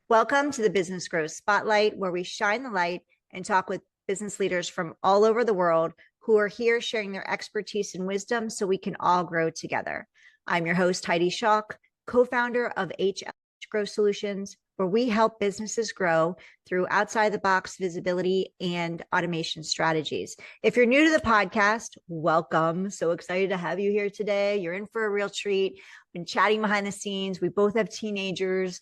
Welcome to the Business Growth Spotlight, where we shine the light and talk with business leaders from all over the world who are here sharing their expertise and wisdom so we can all grow together. I'm your host, Heidi Schalk, co-founder of HLH Growth Solutions, where we help businesses grow through outside the box visibility and automation strategies. If you're new to the podcast, welcome. So excited to have you here today. You're in for a real treat. Been chatting behind the scenes. We both have teenagers.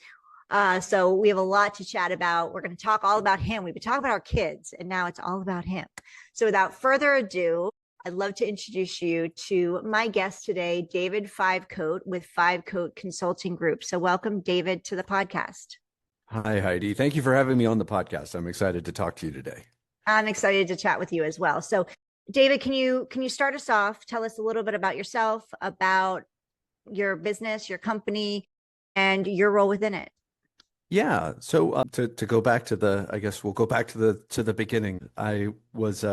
So we have a lot to chat about. We're going to talk all about him. We've been talking about our kids, and now it's all about him. So without further ado, I'd love to introduce you to my guest today, David Fivecoat with Fivecoat Consulting Group. So welcome, David, to the podcast. Hi, Heidi. Thank you for having me on the podcast. I'm excited to talk to you today. I'm excited to chat with you as well. So David, can you start us off? Tell us a little bit about yourself, about your business, your company, and your role within it. Yeah. So to go back to I guess we'll go back to the beginning. I was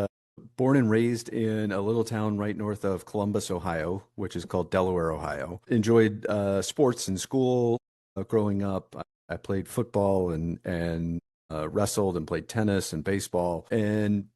born and raised in a little town right north of Columbus, Ohio, which is called Delaware, Ohio. Enjoyed sports in school growing up. I played football and wrestled and played tennis and baseball,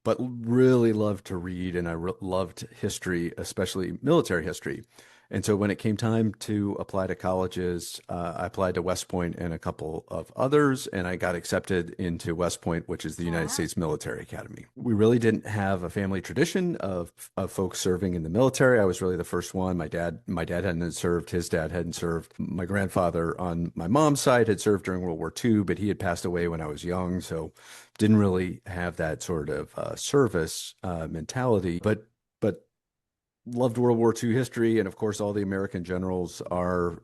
but really loved to read, and I loved history, especially military history. And so when it came time to apply to colleges, I applied to West Point and a couple of others, and I got accepted into West Point, which is the United States Military Academy. We really didn't have a family tradition of folks serving in the military. I was really the first one. My dad hadn't served. His dad hadn't served. My grandfather on my mom's side had served during World War II, but he had passed away when I was young, so didn't really have that sort of service mentality. But loved World War II history, and of course, all the American generals are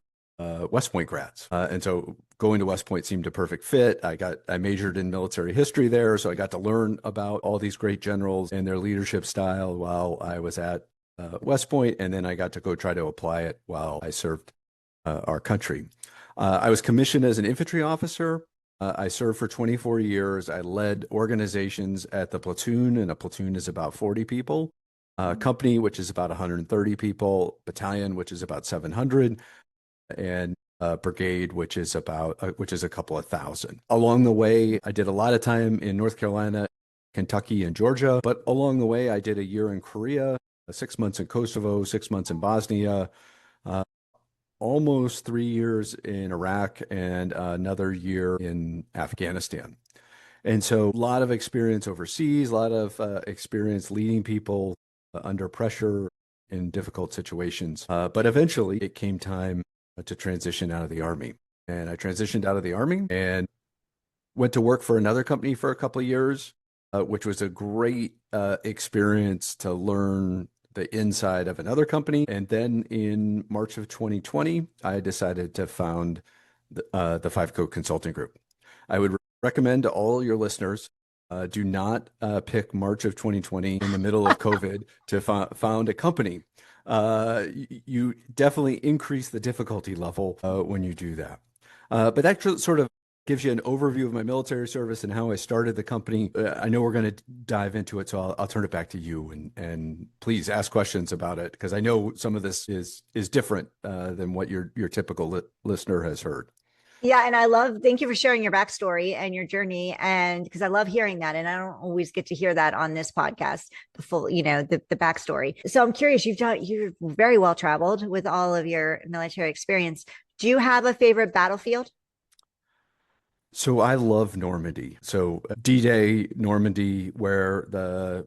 West Point grads, and so going to West Point seemed a perfect fit. I majored in military history there, so I got to learn about all these great generals and their leadership style while I was at West Point, and then I got to go try to apply it while I served our country. I was commissioned as an infantry officer. I served for 24 years. I led organizations at the platoon, and a platoon is about 40 people. Company, which is about 130 people, battalion, which is about 700, and brigade, which is a couple of thousand. Along the way, I did a lot of time in North Carolina, Kentucky, and Georgia. But along the way, I did a year in Korea, 6 months in Kosovo, 6 months in Bosnia, almost 3 years in Iraq, and another year in Afghanistan. And so a lot of experience overseas, a lot of experience leading people under pressure in difficult situations. But eventually it came time to transition out of the Army. And I transitioned out of the Army and went to work for another company for a couple of years, which was a great experience to learn the inside of another company. And then in March of 2020, I decided to found the Fivecoat Consulting Group. I would recommend to all your listeners, do not pick March of 2020 in the middle of COVID to found a company. You definitely increase the difficulty level when you do that. But that sort of gives you an overview of my military service and how I started the company. I know we're going to dive into it, so I'll turn it back to you, and please ask questions about it, because I know some of this is different than what your typical listener has heard. Yeah. And thank you for sharing your backstory and your journey. And because I love hearing that. And I don't always get to hear that on this podcast, the full, the backstory. So I'm curious, you're very well traveled with all of your military experience. Do you have a favorite battlefield? So I love Normandy. So D-Day, Normandy, where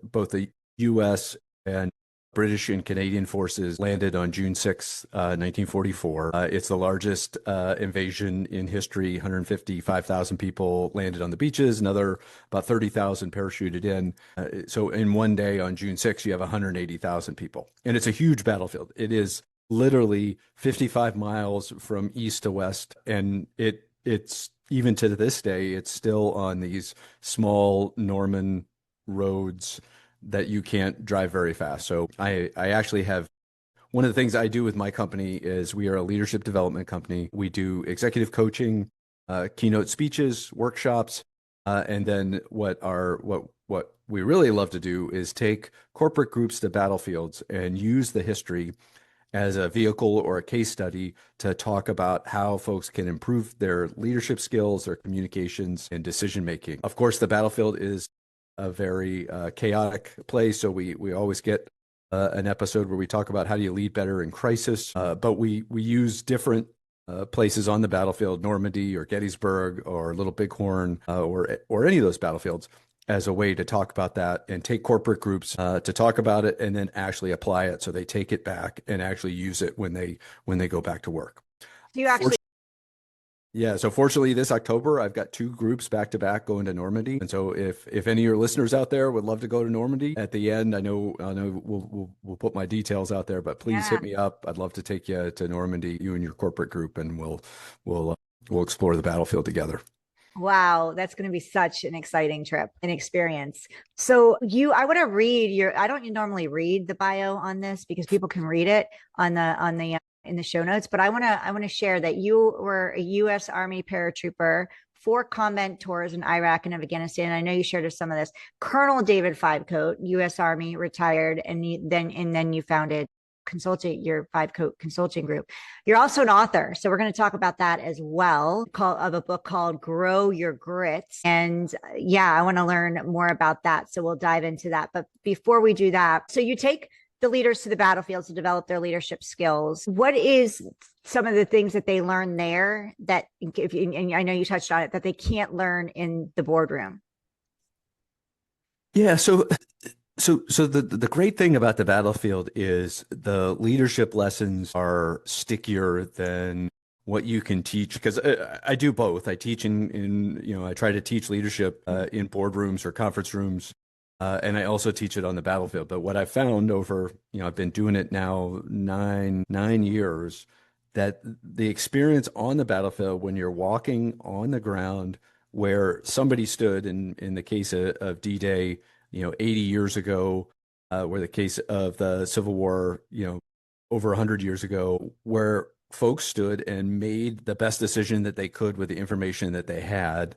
both the U.S. and British and Canadian forces landed on June 6, 1944. It's the largest invasion in history. 155,000 people landed on the beaches, another about 30,000 parachuted in. So in one day on June 6, you have 180,000 people. And it's a huge battlefield. It is literally 55 miles from east to west. And it's even to this day, it's still on these small Norman roads that you can't drive very fast. So I actually have, one of the things I do with my company is we are a leadership development company. We do executive coaching, keynote speeches, workshops, and then what we really love to do is take corporate groups to battlefields and use the history as a vehicle or a case study to talk about how folks can improve their leadership skills, their communications, and decision making. Of course, the battlefield is a very chaotic place, so we always get an episode where we talk about how do you lead better in crisis. But we use different places on the battlefield, Normandy or Gettysburg or Little Bighorn or any of those battlefields as a way to talk about that and take corporate groups to talk about it and then actually apply it so they take it back and actually use it when they go back to work. Do you actually? Yeah, so fortunately this October I've got two groups back to back going to Normandy. And so if any of your listeners out there would love to go to Normandy at the end, I know we'll put my details out there, but please hit me up. I'd love to take you to Normandy, you and your corporate group, and we'll explore the battlefield together. Wow, that's going to be such an exciting trip and experience. So I want to read I don't normally read the bio on this because people can read it on the in the show notes, but I want to share that you were a U.S. Army paratrooper, 4 combat tours in Iraq and Afghanistan. I know you shared some of this. Colonel David Fivecoat, U.S. Army, retired, and then you founded your Fivecoat consulting group. You're also an author, so we're going to talk about that as well, of a book called Grow Your Grits. And yeah, I want to learn more about that, so we'll dive into that. But before we do that, so you take the leaders to the battlefield to develop their leadership skills. What is some of the things that they learn there that, and I know you touched on it, that they can't learn in the boardroom? Yeah, so the great thing about the battlefield is the leadership lessons are stickier than what you can teach, because I do both. I teach I try to teach leadership in boardrooms or conference rooms. And I also teach it on the battlefield. But what I found over, I've been doing it now nine years, that the experience on the battlefield when you're walking on the ground where somebody stood in the case of D-Day, 80 years ago, where the case of the Civil War, over 100 years ago, where folks stood and made the best decision that they could with the information that they had.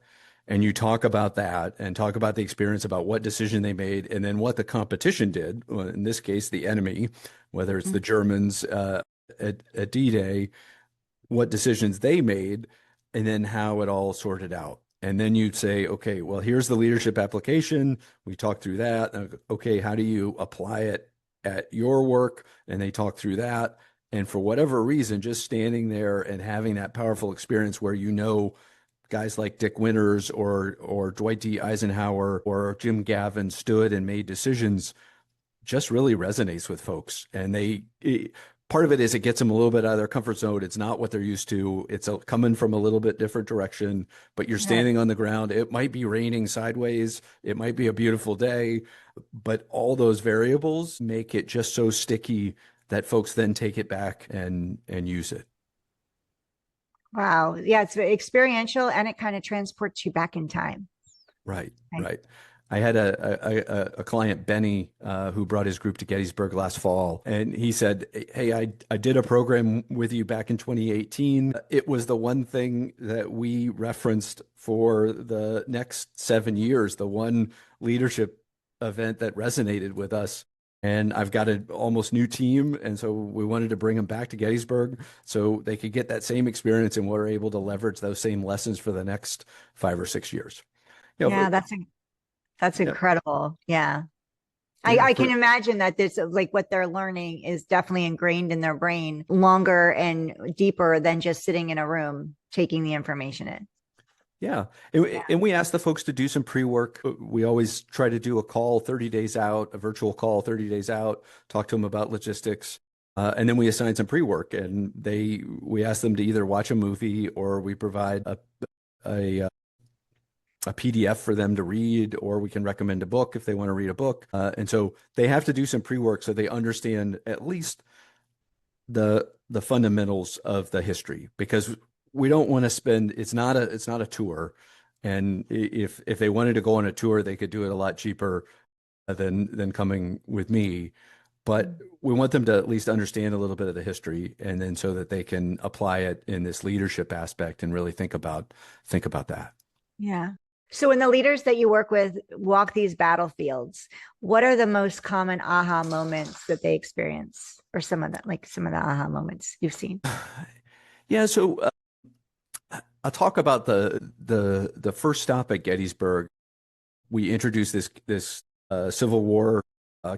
And you talk about that and talk about the experience about what decision they made and then what the competition did. Well, in this case, the enemy, whether it's the Germans at D-Day, what decisions they made, and then how it all sorted out. And then you'd say, okay, well, here's the leadership application. We talk through that. Okay, how do you apply it at your work? And they talk through that. And for whatever reason, just standing there and having that powerful experience where guys like Dick Winters or Dwight D. Eisenhower or Jim Gavin stood and made decisions just really resonates with folks. And part of it is it gets them a little bit out of their comfort zone. It's not what they're used to. It's coming from a little bit different direction, but you're standing on the ground. It might be raining sideways. It might be a beautiful day, but all those variables make it just so sticky that folks then take it back and use it. Wow. Yeah, it's experiential and it kind of transports you back in time. Right. I had a client, Benny, who brought his group to Gettysburg last fall, and he said, "Hey, I did a program with you back in 2018. It was the one thing that we referenced for the next 7 years, the one leadership event that resonated with us. And I've got an almost new team, and so we wanted to bring them back to Gettysburg so they could get that same experience, and we're able to leverage those same lessons for the next 5 or 6 years." Yeah, that's incredible. Yeah. I can imagine that this, like, what they're learning is definitely ingrained in their brain longer and deeper than just sitting in a room taking the information in. Yeah. And we ask the folks to do some pre-work. We always try to do a call 30 days out, a virtual call 30 days out, talk to them about logistics. And then we assign some pre-work, and we ask them to either watch a movie or we provide a PDF for them to read, or we can recommend a book if they want to read a book. And so they have to do some pre-work so they understand at least the fundamentals of the history, because we don't want to spend, it's not a tour. And if they wanted to go on a tour, they could do it a lot cheaper than coming with me. But we want them to at least understand a little bit of the history, and then so that they can apply it in this leadership aspect and really think about that. Yeah. So when the leaders that you work with walk these battlefields, what are the most common aha moments that they experience, or some of that, like some of the aha moments you've seen? Yeah, so I'll talk about the first stop at Gettysburg. We introduced this Civil War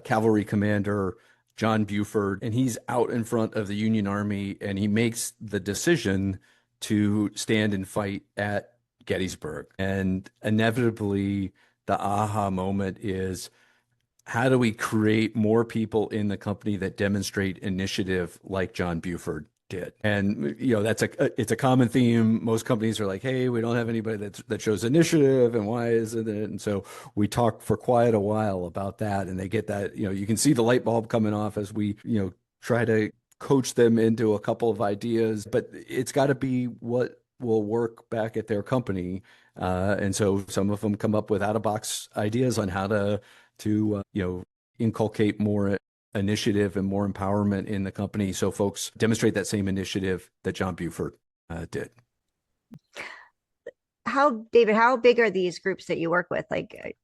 cavalry commander, John Buford, and he's out in front of the Union Army, and he makes the decision to stand and fight at Gettysburg. And inevitably, the aha moment is, how do we create more people in the company that demonstrate initiative like John Buford did? And it's a common theme. Most companies are like, hey, we don't have anybody that shows initiative, and why isn't it? And so we talk for quite a while about that, and they get that, you can see the light bulb coming off as we, try to coach them into a couple of ideas, but it's got to be what will work back at their company. And so some of them come up with out of box ideas on how to inculcate more initiative and more empowerment in the company, so folks demonstrate that same initiative that John Buford did. David, how big are these groups that you work with? Like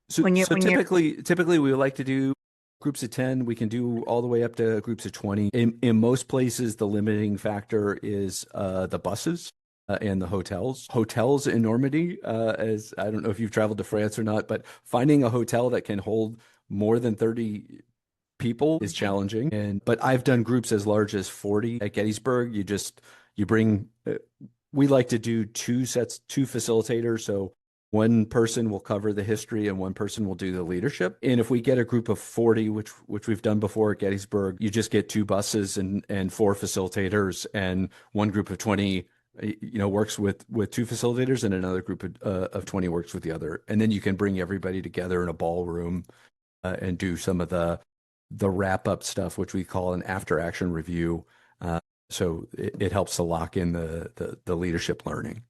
So, when you're so typically we would like to do groups of 10. We can do all the way up to groups of 20. In most places, the limiting factor is the buses. And the hotels. Hotels in Normandy, as I don't know if you've traveled to France or not, but finding a hotel that can hold more than 30 people is challenging. But I've done groups as large as 40 at Gettysburg. You bring we like to do two facilitators. So one person will cover the history and one person will do the leadership. And if we get a group of 40, which we've done before at Gettysburg, you just get two buses and four facilitators, and one group of 20 works with two facilitators, and another group of 20 works with the other. And then you can bring everybody together in a ballroom and do some of the wrap up stuff, which we call an after action review. So it helps to lock in the leadership learning.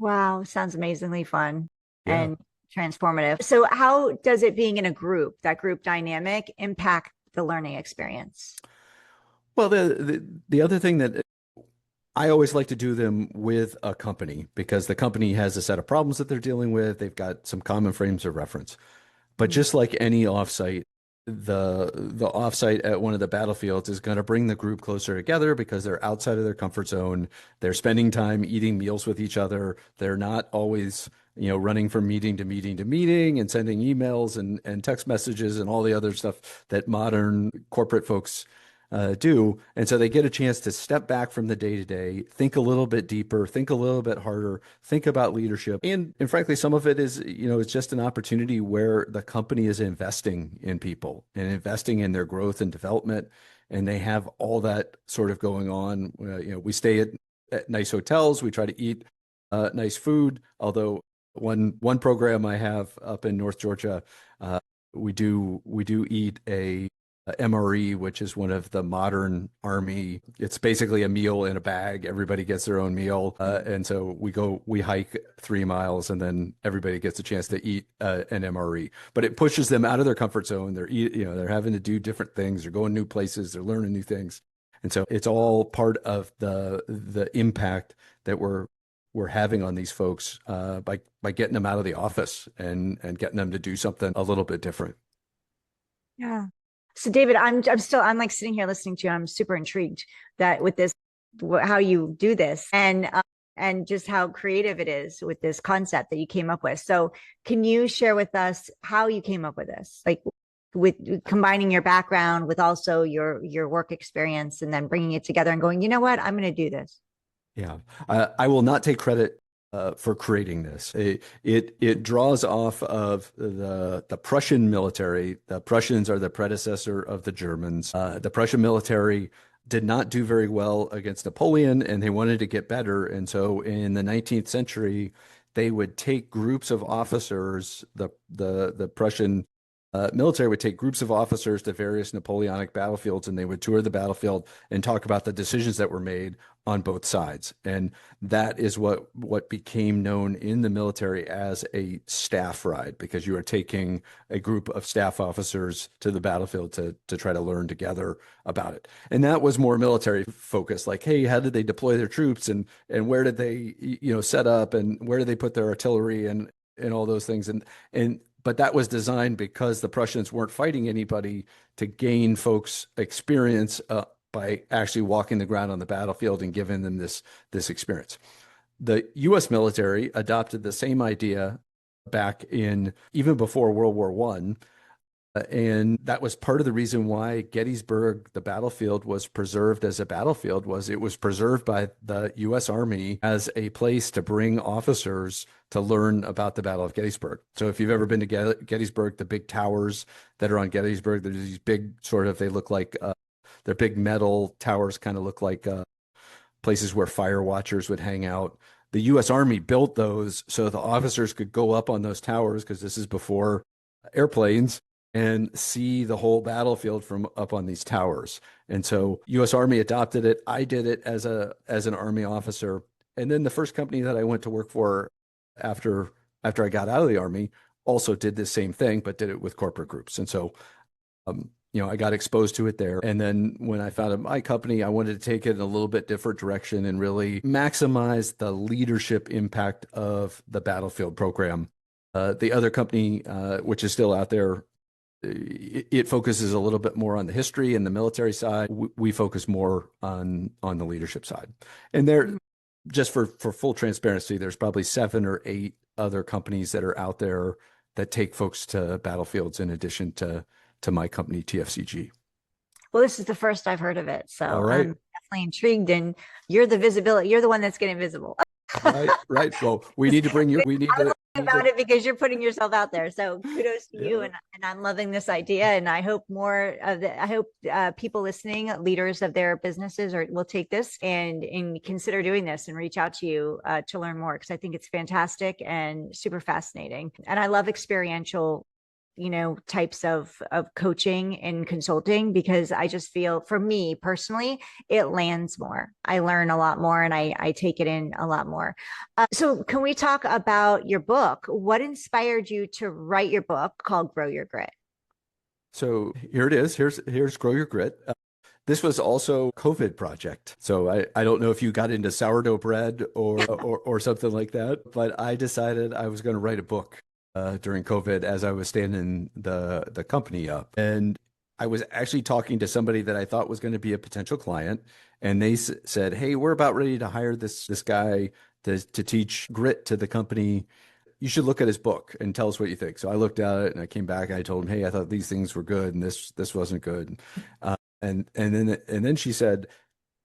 Wow, sounds amazingly fun Yeah. and transformative. So how does it being in a group, that group dynamic, impact the learning experience? Well, the other thing that I always like to do them with a company, because the company has a set of problems that they're dealing with. They've got some common frames of reference. But Mm. just like any offsite, the offsite at one of the battlefields is going to bring the group closer together because they're outside of their comfort zone. They're spending time eating meals with each other. They're not always, running from meeting to meeting to meeting and sending emails and text messages and all the other stuff that modern corporate folks do. And so they get a chance to step back from the day to day, think a little bit deeper, think a little bit harder, think about leadership. And frankly, some of it is, it's just an opportunity where the company is investing in people and investing in their growth and development. And they have all that sort of going on. We stay at nice hotels. We try to eat nice food. Although one program I have up in North Georgia, we do eat a MRE, which is one of the modern Army. It's basically a meal in a bag. Everybody gets their own meal. And so we hike 3 miles, and then everybody gets a chance to eat an MRE. But it pushes them out of their comfort zone. They're having to do different things. They're going new places. They're learning new things. And so it's all part of the impact that we're having on these folks by getting them out of the office and getting them to do something a little bit different. Yeah. So David, I'm like sitting here listening to you. I'm super intrigued that with this, how you do this, and just how creative it is with this concept that you came up with. So can you share with us how you came up with this, like with combining your background with also your work experience, and then bringing it together and going, you know what, I'm going to do this. Yeah, I will not take credit for creating this. It draws off of the Prussian military. The Prussians are the predecessor of the Germans. The Prussian military did not do very well against Napoleon, and they wanted to get better. And so in the 19th century, they would take groups of officers, the Prussian military would take groups of officers to various Napoleonic battlefields, and they would tour the battlefield and talk about the decisions that were made on both sides. And that is what became known in the military as a staff ride, because you are taking a group of staff officers to the battlefield to try to learn together about it. And that was more military focused, like, hey, how did they deploy their troops, and where did they set up, and where did they put their artillery, and all those things. And but that was designed because the Prussians weren't fighting anybody, to gain folks experience by actually walking the ground on the battlefield and giving them this experience. The U.S. military adopted the same idea back in even before World War I. And that was part of the reason why Gettysburg, the battlefield, was preserved as a battlefield. Was it was preserved by the U.S. Army as a place to bring officers to learn about the Battle of Gettysburg. So if you've ever been to Gettysburg, the big towers that are on Gettysburg, there's these big they look like, they're big metal towers, kind of look like places where fire watchers would hang out. The U.S. Army built those so the officers could go up on those towers, because this is before airplanes, and see the whole battlefield from up on these towers. And so U.S. Army adopted it. I did it as an Army officer. And then the first company that I went to work for after I got out of the Army also did this same thing, but did it with corporate groups. And so, I got exposed to it there. And then when I founded my company, I wanted to take it in a little bit different direction and really maximize the leadership impact of the battlefield program. The other company, which is still out there, it focuses a little bit more on the history and the military side. We focus more on the leadership side. And there, just for full transparency, there's probably 7 or 8 other companies that are out there that take folks to battlefields in addition to my company, TFCG. Well, this is the first I've heard of it. So All right. I'm definitely intrigued, and you're the one that's getting visible. Right. Well, we need to bring you. We need to about it, because you're putting yourself out there. So kudos to you, and I'm loving this idea. And I hope people listening, leaders of their businesses, will take this and consider doing this and reach out to you to learn more, because I think it's fantastic and super fascinating. And I love experiential types of coaching and consulting, because I just feel, for me personally, it lands more. I learn a lot more, and I take it in a lot more. So can we talk about your book? What inspired you to write your book called Grow Your Grit? So here it is. Here's Grow Your Grit. This was also a COVID project. So I don't know if you got into sourdough bread or something like that, but I decided I was going to write a book during COVID as I was standing the company up. And I was actually talking to somebody that I thought was going to be a potential client. And they said, hey, we're about ready to hire this guy to teach grit to the company. You should look at his book and tell us what you think. So I looked at it and I came back and I told him, hey, I thought these things were good and this wasn't good. And then she said,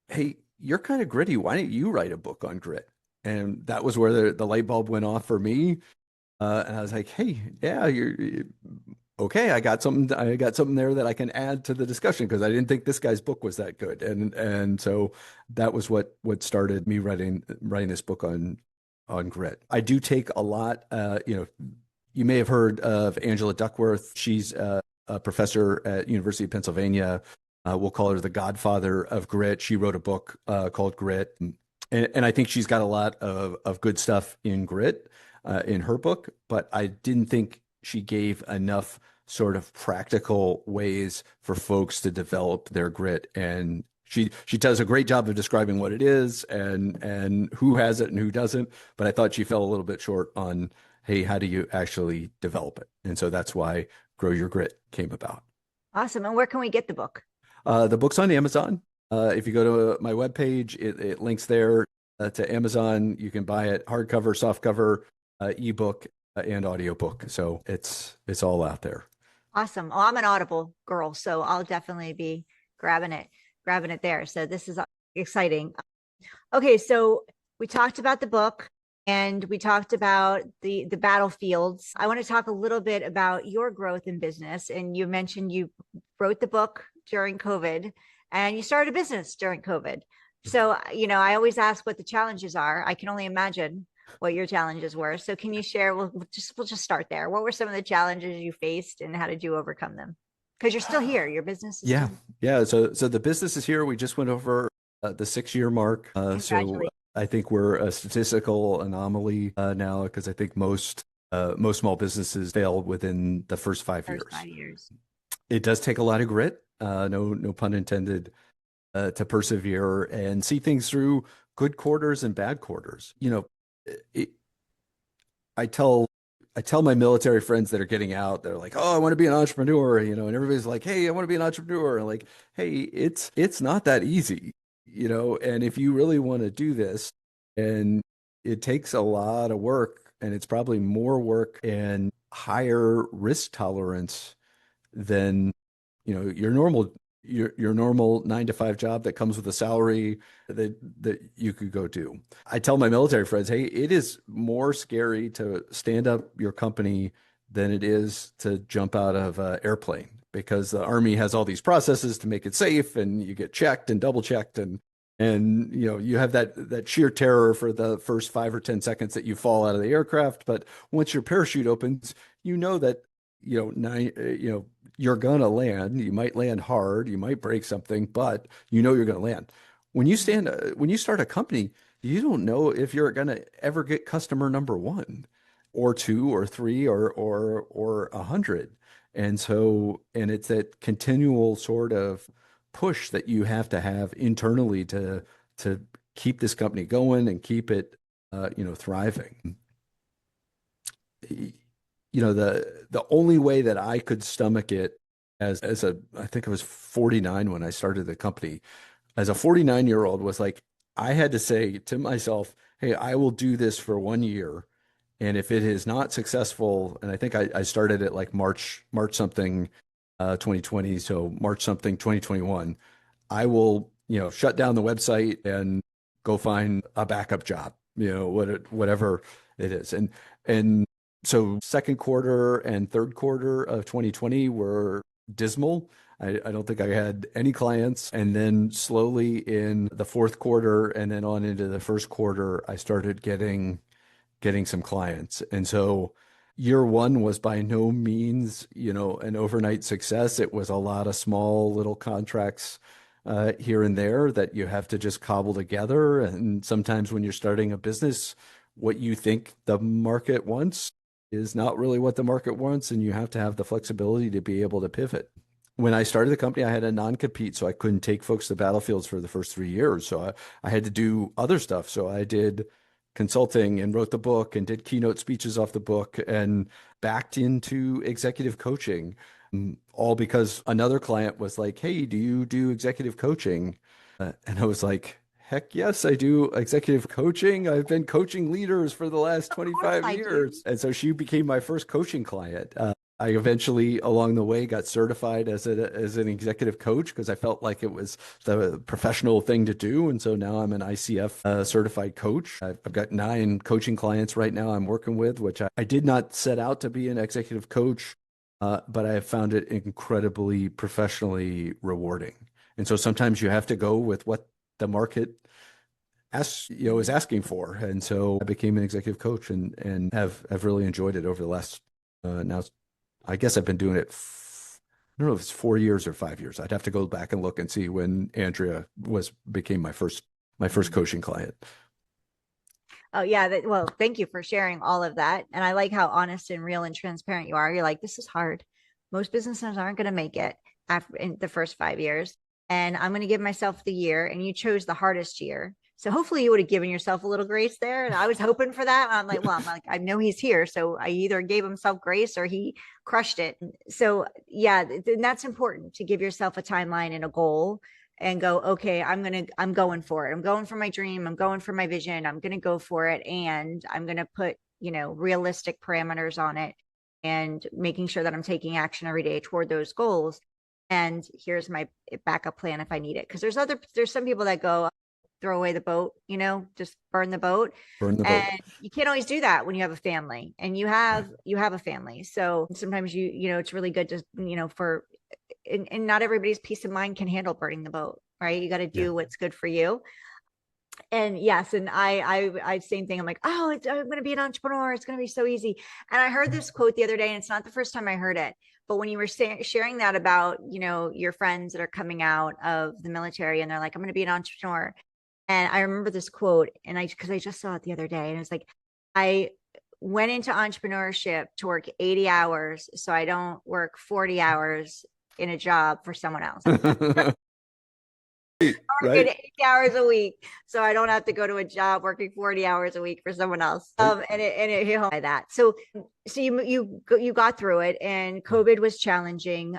hey, you're kind of gritty. Why don't you write a book on grit? And that was where the light bulb went off for me. And I was like, hey, yeah, you're okay. I got something there that I can add to the discussion, because I didn't think this guy's book was that good. And so that was what started me writing this book on grit. I do take a lot, you may have heard of Angela Duckworth. She's a professor at University of Pennsylvania. We'll call her the godfather of grit. She wrote a book called Grit. And I think she's got a lot of good stuff in grit in her book, but I didn't think she gave enough sort of practical ways for folks to develop their grit. And she does a great job of describing what it is and who has it and who doesn't. But I thought she fell a little bit short on, hey, how do you actually develop it? And so that's why Grow Your Grit came about. Awesome. And where can we get the book? The book's on Amazon. If you go to my webpage, it links there to Amazon. You can buy it hardcover, softcover, ebook, and audiobook. So it's all out there. Awesome. Oh, I'm an Audible girl, so I'll definitely be grabbing it there. So this is exciting. Okay, so we talked about the book and we talked about the battlefields. I want to talk a little bit about your growth in business. And you mentioned you wrote the book during COVID and you started a business during COVID. So, I always ask what the challenges are. I can only imagine what your challenges were. So can you share, we'll just start there. What were some of the challenges you faced and how did you overcome them? Because you're still here. Your business is Yeah, still. yeah. So the business is here. We just went over the 6 year mark. So Congratulations. I think we're a statistical anomaly now because I think most small businesses fail within the first five First five years. years. It does take a lot of grit, no pun intended, to persevere and see things through good quarters and bad quarters. It, I tell I tell my military friends that are getting out, they're like, "Oh, I want to be an entrepreneur," and everybody's like, "Hey, I want to be an entrepreneur." And like, "Hey, it's not that easy. And if you really want to do this, and it takes a lot of work, and it's probably more work and higher risk tolerance than your normal 9 to 5 job that comes with a salary that you could go do. I tell my military friends, hey, it is more scary to stand up your company than it is to jump out of an airplane because the Army has all these processes to make it safe and you get checked and double checked and you have that sheer terror for the first 5 or 10 seconds that you fall out of the aircraft. But once your parachute opens, you know that you're gonna land. You might land hard, you might break something, but you're gonna land. When you start a company, you don't know if you're gonna ever get customer number one, or two, or three, or 100. And it's that continual sort of push that you have to have internally to keep this company going and keep it, thriving. The only way that I could stomach it I think I was 49 when I started the company. As a 49-year-old was like, I had to say to myself, hey, I will do this for 1 year. And if it is not successful, and I think I started at like March something 2020, so March something 2021, I will, shut down the website and go find a backup job, whatever it is. And so second quarter and third quarter of 2020 were dismal. I don't think I had any clients. And then slowly in the fourth quarter and then on into the first quarter, I started getting some clients. And so year one was by no means, an overnight success. It was a lot of small little contracts here and there that you have to just cobble together. And sometimes when you're starting a business, what you think the market wants is not really what the market wants, and you have to have the flexibility to be able to pivot. When I started the company, I had a non-compete, so I couldn't take folks to battlefields for the first 3 years. So I had to do other stuff. So I did consulting and wrote the book and did keynote speeches off the book and backed into executive coaching, all because another client was like, "Hey, do you do executive coaching?" And I was like, "Heck yes, I do executive coaching. I've been coaching leaders for the last Of course 25 I do. years." And so she became my first coaching client. I eventually, along the way, got certified as an executive coach because I felt like it was the professional thing to do. And so now I'm an ICF certified coach. I've got 9 coaching clients right now I'm working with, which I did not set out to be an executive coach, but I have found it incredibly professionally rewarding. And so sometimes you have to go with what the market is asking for. And so I became an executive coach and have really enjoyed it over the last now. I guess I've been doing it. I don't know if it's 4 years or 5 years. I'd have to go back and look and see when Andrea became my first coaching client. Oh yeah. Well, thank you for sharing all of that. And I like how honest and real and transparent you are. You're like, this is hard. Most businesses aren't going to make it after in the first 5 years. And I'm going to give myself the year. And you chose the hardest year. So hopefully you would have given yourself a little grace there. And I was hoping for that. I'm like, well, I'm like, I know he's here. So I either gave himself grace or he crushed it. So yeah, and that's important to give yourself a timeline and a goal and go, okay, I'm going for it. I'm going for my dream. I'm going for my vision. I'm going to go for it. And I'm going to put, realistic parameters on it and making sure that I'm taking action every day toward those goals. And here's my backup plan if I need it. Cause there's some people that go throw away the boat, just burn the boat. Burn the boat. And you can't always do that when you have a family and you have a family. So sometimes it's really good to, and not everybody's peace of mind can handle burning the boat, right? You got to Yeah. do what's good for you. And yes, and I same thing. I'm like, oh, I'm going to be an entrepreneur. It's going to be so easy. And I heard this quote the other day, and it's not the first time I heard it. But when you were sharing that about, your friends that are coming out of the military, and they're like, I'm going to be an entrepreneur. And I remember this quote, and because I just saw it the other day, and it was like, I went into entrepreneurship to work 80 hours so I don't work 40 hours in a job for someone else. Working Right. 80 hours a week so I don't have to go to a job working 40 hours a week for someone else. Right. And it hit home by that. So you got through it, and COVID was challenging.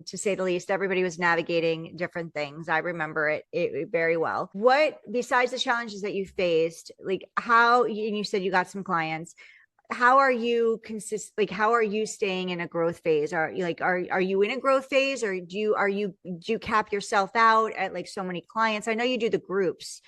To say the least, everybody was navigating different things. I remember it very well. What, besides the challenges that you faced, like how, and you said you got some clients, how are you how are you staying in a growth phase? Are you in a growth phase, or do you cap yourself out at like so many clients? I know you do the groups,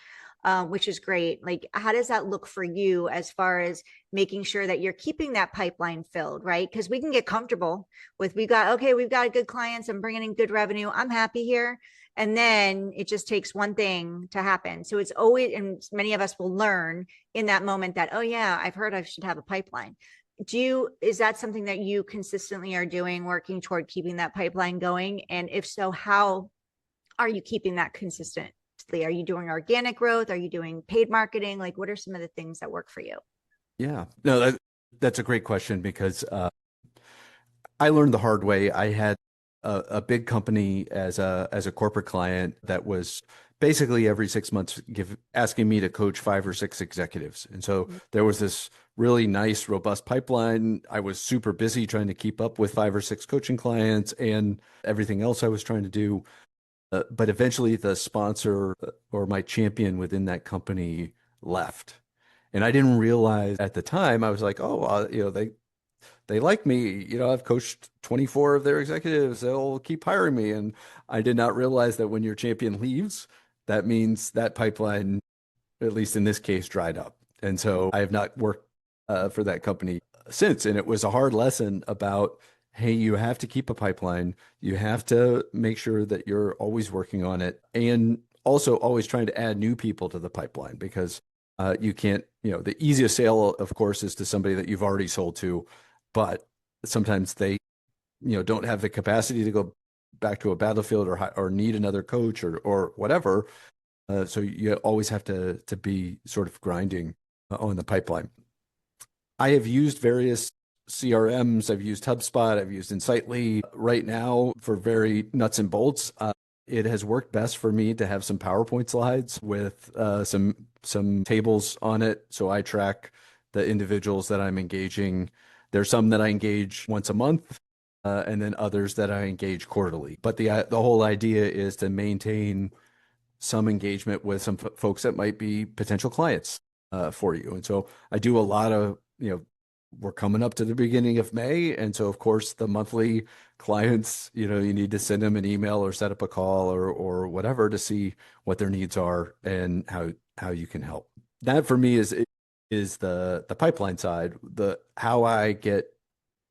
which is great. Like, how does that look for you as far as making sure that you're keeping that pipeline filled, right? Because we can get comfortable with, we've got good clients, I'm bringing in good revenue, I'm happy here. And then it just takes one thing to happen. So it's always, and many of us will learn in that moment that, oh yeah, I've heard I should have a pipeline. Is that something that you consistently are doing, working toward keeping that pipeline going? And if so, how are you keeping that consistent? Are you doing organic growth? Are you doing paid marketing? Like, what are some of the things that work for you? Yeah. No, that's a great question because I learned the hard way. I had a big company as a corporate client that was basically every 6 months asking me to coach 5 or 6 executives. And so there was this really nice, robust pipeline. I was super busy trying to keep up with 5 or 6 coaching clients and everything else I was trying to do. But eventually the sponsor or my champion within that company left. And I didn't realize at the time, I was like, oh, they like me. I've coached 24 of their executives. They'll keep hiring me. And I did not realize that when your champion leaves, that means that pipeline, at least in this case, dried up. And so I have not worked for that company since. And it was a hard lesson about, hey, you have to keep a pipeline. You have to make sure that you're always working on it, and also always trying to add new people to the pipeline because you can't, the easiest sale, of course, is to somebody that you've already sold to, but sometimes they, don't have the capacity to go back to a battlefield or need another coach or whatever. So you always have to be sort of grinding on the pipeline. I have used various CRMs. I've used HubSpot. I've used Insightly right now for very nuts and bolts. It has worked best for me to have some PowerPoint slides with some tables on it, so I track the individuals that I'm engaging. There's some that I engage once a month, and then others that I engage quarterly. But the whole idea is to maintain some engagement with some folks that might be potential clients for you. And so I do a lot of, we're coming up to the beginning of May. And so, of course, the monthly clients, you need to send them an email or set up a call or whatever to see what their needs are and how you can help. That for me is the pipeline side. How I get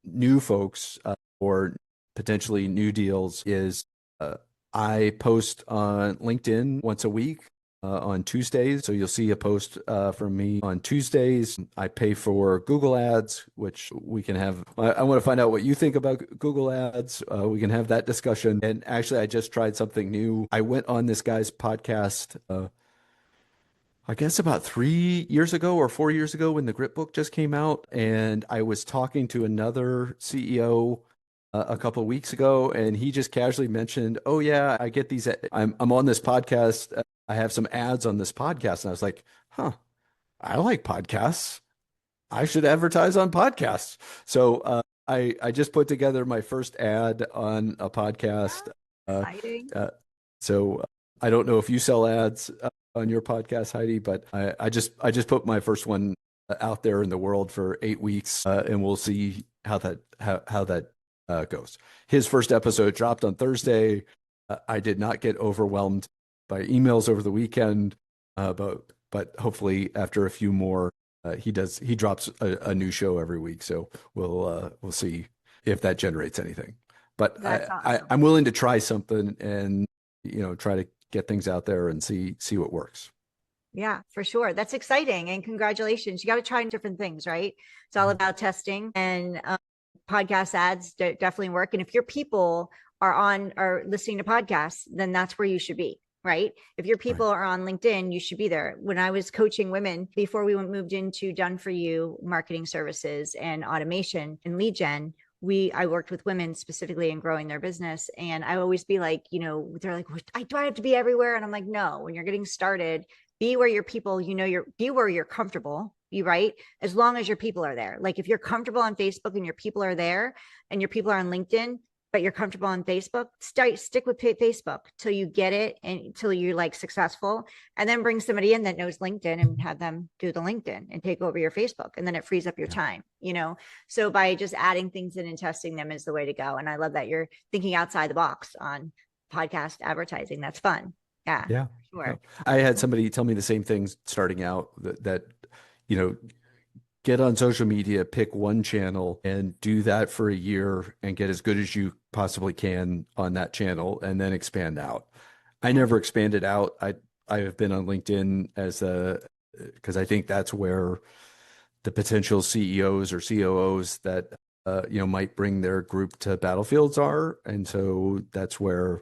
new folks or potentially new deals is I post on LinkedIn once a week on Tuesdays. So you'll see a post from me on Tuesdays. I pay for Google Ads, which we can have. I want to find out what you think about Google Ads. We can have that discussion. And actually, I just tried something new. I went on this guy's podcast, I guess about 3 years ago or 4 years ago when the Grit book just came out. And I was talking to another CEO a couple of weeks ago, and he just casually mentioned, "Oh yeah, I get these. I'm on this podcast. I have some ads on this podcast." And I was like, "Huh, I like podcasts. I should advertise on podcasts." So I just put together my first ad on a podcast. Exciting. Uh, so I don't know if you sell ads on your podcast, Heidi, but I just put my first one out there in the world for 8 weeks, and we'll see how that goes. His first episode dropped on Thursday. I did not get overwhelmed by emails over the weekend, but hopefully after a few more, he drops a new show every week. So we'll see if that generates anything. But That's awesome. I'm willing to try something and try to get things out there and see what works. Yeah, for sure. That's exciting. And congratulations. You got to try different things, right? It's all about testing, and podcast ads definitely work. And if your people are listening to podcasts, then that's where you should be, right? If your people Right. are on LinkedIn, you should be there. When I was coaching women before we moved into done for you marketing services and automation and lead gen, I worked with women specifically in growing their business. And I always be like, they're like, do I have to be everywhere? And I'm like, no, when you're getting started, be where your people, be where you're comfortable, you right? As long as your people are there. Like if you're comfortable on Facebook and your people are there and your people are on LinkedIn, but you're comfortable on Facebook, stick with Facebook till you get it and until you're like successful, and then bring somebody in that knows LinkedIn and have them do the LinkedIn and take over your Facebook. And then it frees up your time, So by just adding things in and testing them is the way to go. And I love that you're thinking outside the box on podcast advertising. That's fun. Yeah, Yeah. sure. No. I had somebody tell me the same things starting out that you know, get on social media, pick one channel and do that for a year and get as good as you possibly can on that channel and then expand out. I never expanded out. I have been on LinkedIn because I think that's where the potential CEOs or COOs that might bring their group to battlefields are. And so that's where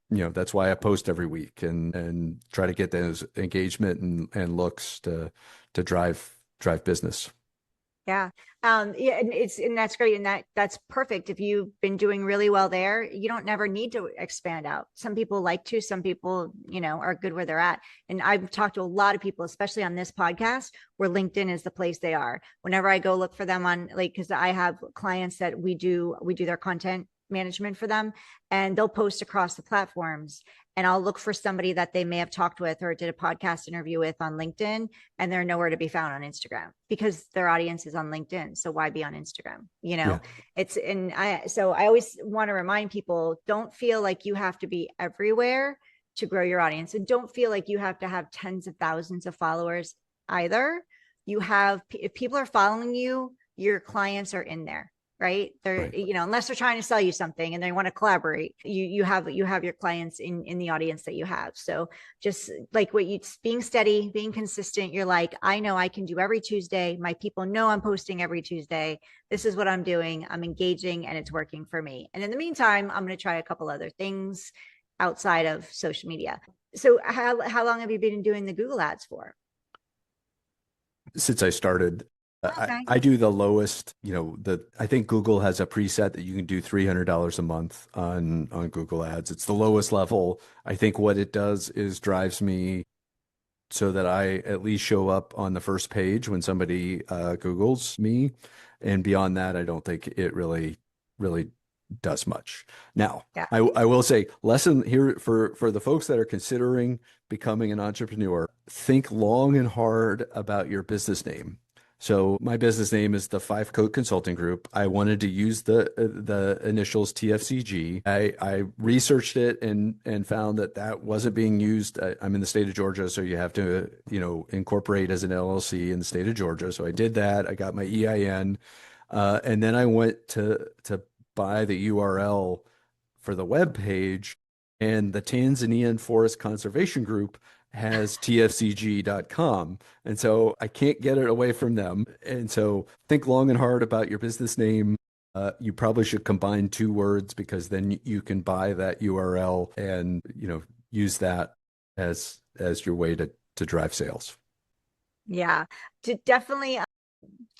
that's why I post every week and try to get those engagement and looks to drive business. Yeah. Yeah, and that's great. And that's perfect. If you've been doing really well there, you don't never need to expand out. Some people like to, some people, are good where they're at. And I've talked to a lot of people, especially on this podcast, where LinkedIn is the place they are. Whenever I go look for them on because I have clients that we do their content management for them, and they'll post across the platforms, and I'll look for somebody that they may have talked with or did a podcast interview with on LinkedIn, and they're nowhere to be found on Instagram because their audience is on LinkedIn. So why be on Instagram? Yeah. So I always want to remind people, don't feel like you have to be everywhere to grow your audience, and don't feel like you have to have tens of thousands of followers either. If people are following you, your clients are in there, right? They're, Right. unless they're trying to sell you something and they want to collaborate, you have your clients in the audience that you have. So just like being steady, being consistent. You're like, I know I can do every Tuesday. My people know I'm posting every Tuesday. This is what I'm doing. I'm engaging and it's working for me. And in the meantime, I'm going to try a couple other things outside of social media. So how long have you been doing the Google ads for? Since I started, Okay. I do the lowest, I think Google has a preset that you can do $300 a month on Google Ads. It's the lowest level. I think what it does is drives me so that I at least show up on the first page when somebody Googles me. And beyond that, I don't think it really does much. Now, Yeah. I will say, lesson here for the folks that are considering becoming an entrepreneur, think long and hard about your business name. So my business name is the Fivecoat Consulting Group. I wanted to use the initials TFCG. I researched it and found that wasn't being used. I'm in the state of Georgia, so you have to incorporate as an LLC in the state of Georgia. So I did that. I got my EIN, and then I went to buy the URL for the web page, and the Tanzanian Forest Conservation Group has tfcg.com. And so I can't get it away from them. And so think long and hard about your business name. You probably should combine two words because then you can buy that URL and, use that as your way to drive sales. Yeah. To definitely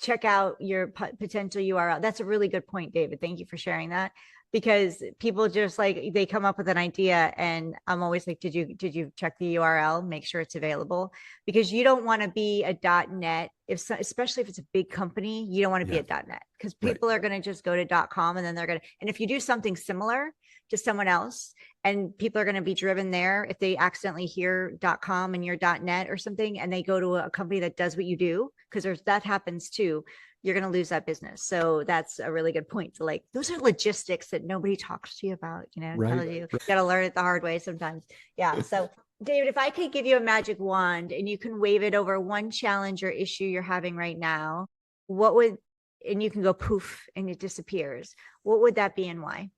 check out your potential URL. That's a really good point, David. Thank you for sharing that, because people just like they come up with an idea, and I'm always like, did you check the URL? Make sure it's available, because you don't want to be a .net especially if it's a big company. You don't want to be a .net because people are going to just go to .com, and then and if you do something similar to someone else, and people are going to be driven there if they accidentally hear .com and you're .net or something, and they go to a company that does what you do, because that happens too. You're going to lose that business. So that's a really good point. So those are logistics that nobody talks to you about, tell you got to learn it the hard way sometimes. Yeah. So David, if I could give you a magic wand and you can wave it over one challenge or issue you're having right now, and you can go poof and it disappears, what would that be and why?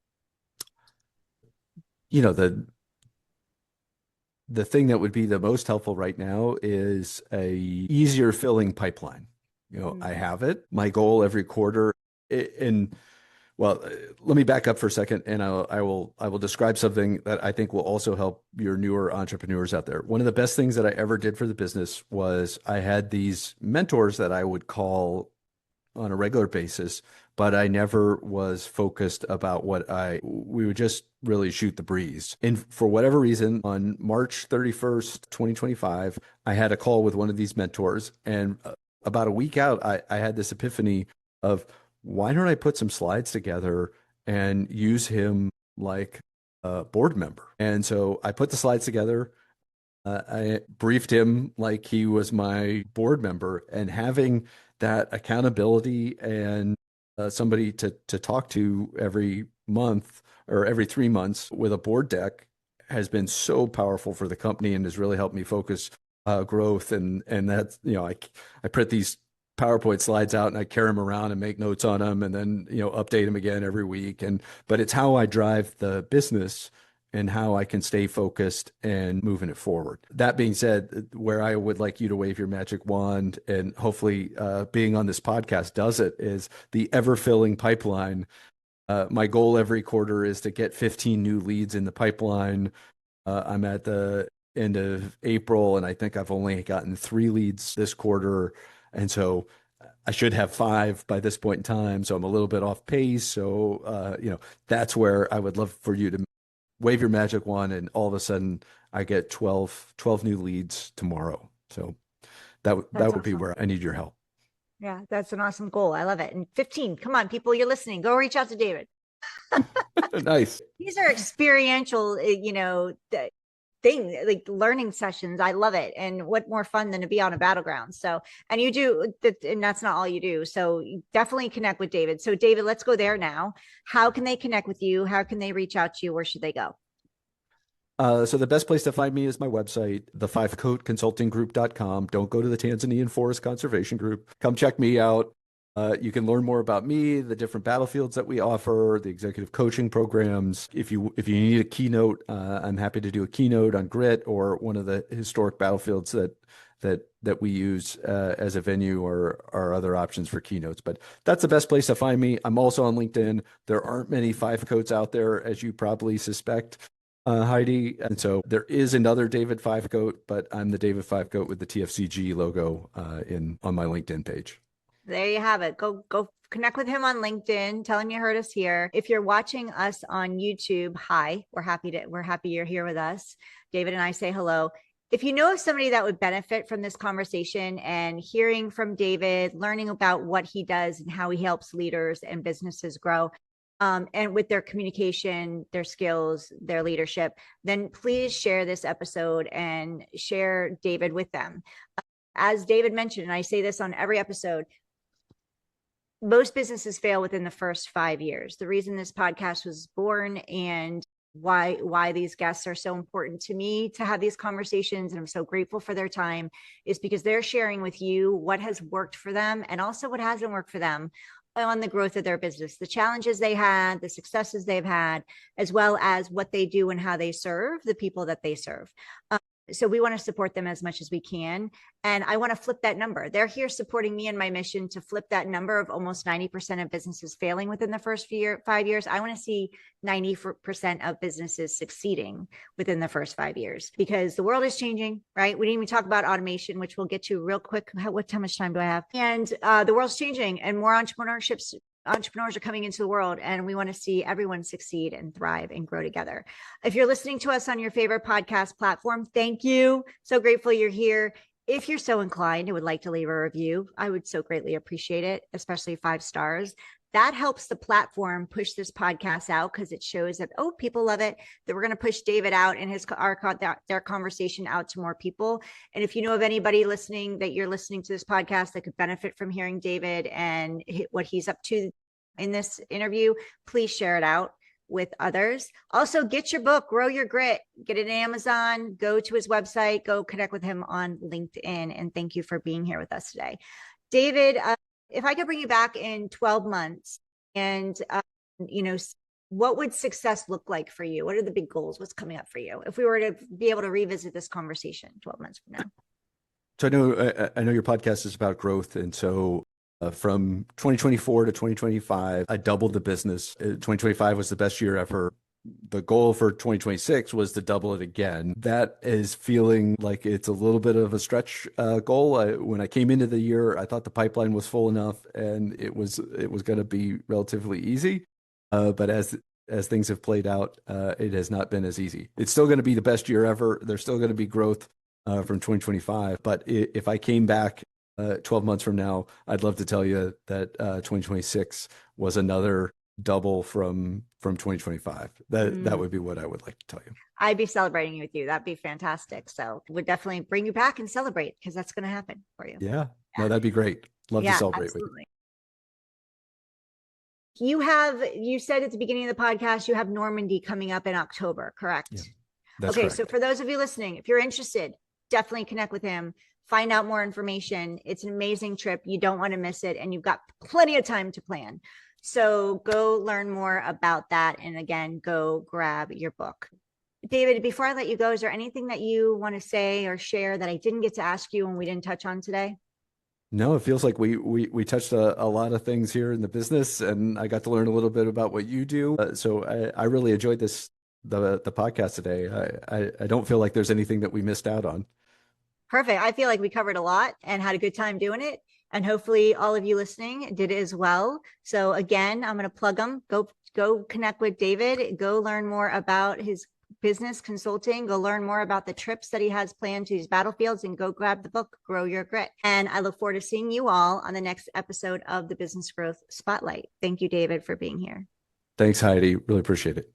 The the thing that would be the most helpful right now is a easier filling pipeline. I have it. My goal every quarter, and well, let me back up for a second, and I will describe something that I think will also help your newer entrepreneurs out there. One of the best things that I ever did for the business was I had these mentors that I would call on a regular basis, but I never was focused about we would just really shoot the breeze. And for whatever reason, on March 31st, 2025, I had a call with one of these mentors. And about a week out, I had this epiphany of, why don't I put some slides together and use him like a board member? And so I put the slides together. I briefed him like he was my board member, and having that accountability and somebody to talk to every month or every 3 months with a board deck has been so powerful for the company and has really helped me focus growth. And that's, I print these PowerPoint slides out and I carry them around and make notes on them, and then, update them again every week. But it's how I drive the business and how I can stay focused and moving it forward. That being said, where I would like you to wave your magic wand, and hopefully being on this podcast does it, is the ever-filling pipeline. My goal every quarter is to get 15 new leads in the pipeline. I'm at the end of April, and I think I've only gotten 3 leads this quarter. And so I should have 5 by this point in time. So I'm a little bit off pace. So, that's where I would love for you to wave your magic wand, and all of a sudden I get 12 new leads tomorrow. So that would be where I need your help. Yeah, that's an awesome goal. I love it. And 15, come on, people, you're listening. Go reach out to David. Nice. These are experiential, thing, like learning sessions. I love it. And what more fun than to be on a battleground? So, and you do that, and that's not all you do. So definitely connect with David. So David, let's go there now. How can they connect with you? How can they reach out to you? Where should they go? So the best place to find me is my website, thefivecoatconsultinggroup.com. Don't go to the Tanzanian Forest Conservation Group. Come check me out. You can learn more about me, the different battlefields that we offer, the executive coaching programs. If you need a keynote, I'm happy to do a keynote on grit or one of the historic battlefields that we use as a venue, or other options for keynotes. But that's the best place to find me. I'm also on LinkedIn. There aren't many Fivecoats out there, as you probably suspect, Heidi. And so there is another David Fivecoat, but I'm the David Fivecoat with the TFCG logo on my LinkedIn page. There you have it. Go connect with him on LinkedIn. Tell him you heard us here. If you're watching us on YouTube, hi, we're happy you're here with us. David and I say hello. If you know of somebody that would benefit from this conversation and hearing from David, learning about what he does and how he helps leaders and businesses grow, and with their communication, their skills, their leadership, then please share this episode and share David with them. As David mentioned, and I say this on every episode, most businesses fail within the first 5 years. The reason this podcast was born and why these guests are so important to me to have these conversations, and I'm so grateful for their time, is because they're sharing with you what has worked for them and also what hasn't worked for them on the growth of their business, the challenges they had, the successes they've had, as well as what they do and how they serve the people that they serve. So we want to support them as much as we can. And I want to flip that number. They're here supporting me in my mission to flip that number of almost 90% of businesses failing within the first 5 years. I want to see 90% of businesses succeeding within the first 5 years, because the world is changing, right? We didn't even talk about automation, which we'll get to real quick. How much time do I have? And the world's changing, and more entrepreneurs are coming into the world, and we want to see everyone succeed and thrive and grow together. If you're listening to us on your favorite podcast platform, thank you. So grateful you're here. If you're so inclined and would like to leave a review, I would so greatly appreciate it, especially 5 stars. That helps the platform push this podcast out, because it shows that, oh, people love it, that we're going to push David out and their conversation out to more people. And if you know of anybody listening that you're listening to this podcast that could benefit from hearing David and what he's up to in this interview, please share it out with others. Also, get your book, Grow Your Grit, get it on Amazon, go to his website, go connect with him on LinkedIn. And thank you for being here with us today. David, if I could bring you back in 12 months and, what would success look like for you? What are the big goals? What's coming up for you? If we were to be able to revisit this conversation 12 months from now. So I know your podcast is about growth, and so from 2024 to 2025, I doubled the business. 2025 was the best year ever. The goal for 2026 was to double it again. That is feeling like it's a little bit of a stretch goal. When I came into the year, I thought the pipeline was full enough, and it was going to be relatively easy. But as things have played out, it has not been as easy. It's still going to be the best year ever. There's still going to be growth from 2025. But if I came back 12 months from now, I'd love to tell you that 2026 was another double from 2025. That would be what I would like to tell you. I'd be celebrating with you. That'd be fantastic. So we'd definitely bring you back and celebrate, because that's going to happen for you. Yeah. No, that'd be great. Love to celebrate absolutely. with you. You said at the beginning of the podcast, you have Normandy coming up in October, correct? Yeah, that's okay. correct. So for those of you listening, if you're interested, definitely connect with him, find out more information. It's an amazing trip. You don't want to miss it. And you've got plenty of time to plan. So go learn more about that. And again, go grab your book. David, before I let you go, is there anything that you want to say or share that I didn't get to ask you and we didn't touch on today? No, it feels like we touched a lot of things here in the business, and I got to learn a little bit about what you do. So I really enjoyed the podcast today. I don't feel like there's anything that we missed out on. Perfect. I feel like we covered a lot and had a good time doing it. And hopefully all of you listening did it as well. So again, I'm going to plug them. Go connect with David. Go learn more about his business consulting. Go learn more about the trips that he has planned to these battlefields, and go grab the book, Grow Your Grit. And I look forward to seeing you all on the next episode of the Business Growth Spotlight. Thank you, David, for being here. Thanks, Heidi. Really appreciate it.